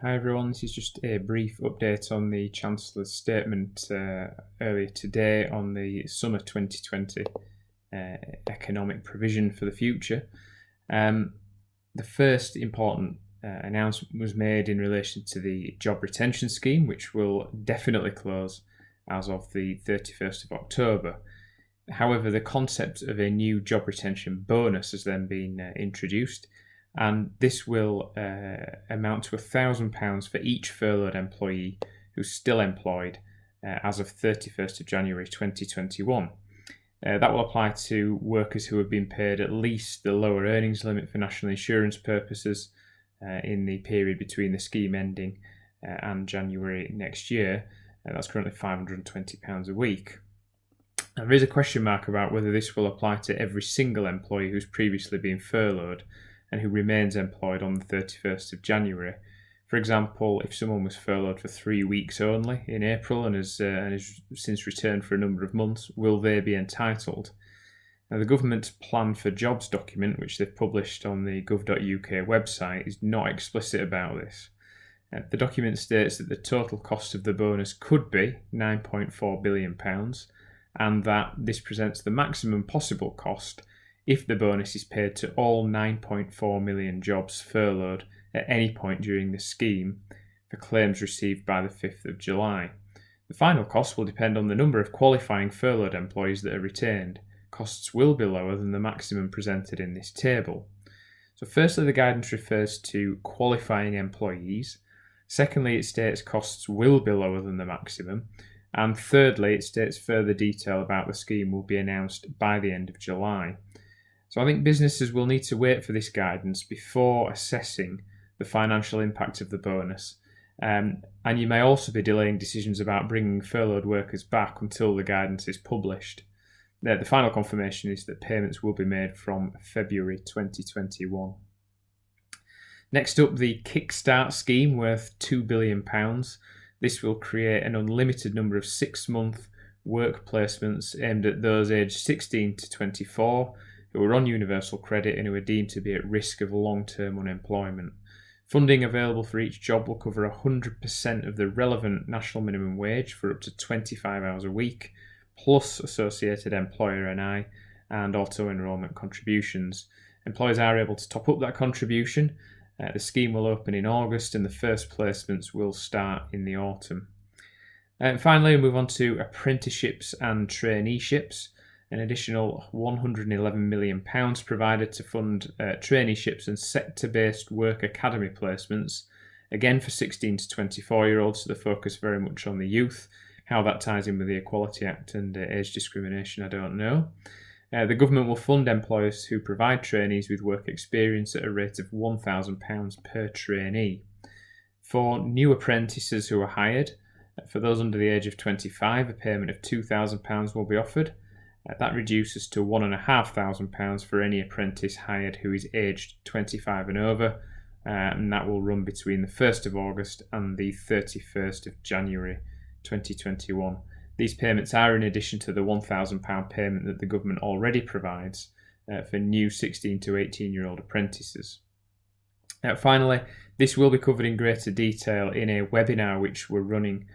Hi everyone, this is just a brief update on the Chancellor's statement earlier today on the summer 2020 economic provision for the future. The first important announcement was made in relation to the job retention scheme, which will definitely close as of the 31st of October. However, the concept of a new job retention bonus has then been introduced, and this will amount to £1,000 for each furloughed employee who's still employed as of 31st of January 2021. That will apply to workers who have been paid at least the lower earnings limit for national insurance purposes in the period between the scheme ending and January next year. That's currently £520 a week. Now, there is a question mark about whether this will apply to every single employee who's previously been furloughed and who remains employed on the 31st of January. For example, if someone was furloughed for 3 weeks only in April and has since returned for a number of months, will they be entitled? Now, the government's plan for jobs document, which they've published on the gov.uk website, is not explicit about this. The document states that the total cost of the bonus could be £9.4 billion, and that this presents the maximum possible cost if the bonus is paid to all 9.4 million jobs furloughed at any point during the scheme for claims received by the 5th of July. The final cost will depend on the number of qualifying furloughed employees that are retained. Costs will be lower than the maximum presented in this table. So firstly, the guidance refers to qualifying employees. Secondly, it states costs will be lower than the maximum. And thirdly, it states further detail about the scheme will be announced by the end of July. So I think businesses will need to wait for this guidance before assessing the financial impact of the bonus. And you may also be delaying decisions about bringing furloughed workers back until the guidance is published. The final confirmation is that payments will be made from February 2021. Next up, the Kickstart scheme worth £2 billion. This will create an unlimited number of 6-month work placements aimed at those aged 16 to 24 who are on universal credit and who are deemed to be at risk of long-term unemployment. Funding available for each job will cover 100% of the relevant national minimum wage for up to 25 hours a week, plus associated employer NI and auto-enrolment contributions. Employers are able to top up that contribution. The scheme will open in August and the first placements will start in the autumn. Finally, we move on to apprenticeships and traineeships. An additional £111 million provided to fund traineeships and sector-based work academy placements, again for 16 to 24-year-olds, so the focus very much on the youth. How that ties in with the Equality Act and age discrimination, I don't know. The government will fund employers who provide trainees with work experience at a rate of £1,000 per trainee. For new apprentices who are hired, for those under the age of 25, a payment of £2,000 will be offered. That reduces to £1,500 for any apprentice hired who is aged 25 and over, and that will run between the 1st of August and the 31st of January 2021. These payments are in addition to the £1,000 payment that the government already provides for new 16 to 18-year-old apprentices. Finally, this will be covered in greater detail in a webinar which we're running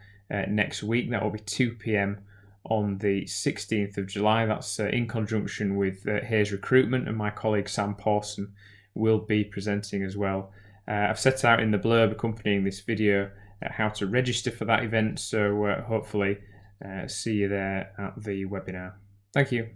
next week. That will be 2 p.m. on the 16th of July. That's in conjunction with Hayes Recruitment, and my colleague Sam Pawson will be presenting as well. I've set out in the blurb accompanying this video how to register for that event, so hopefully see you there at the webinar. Thank you.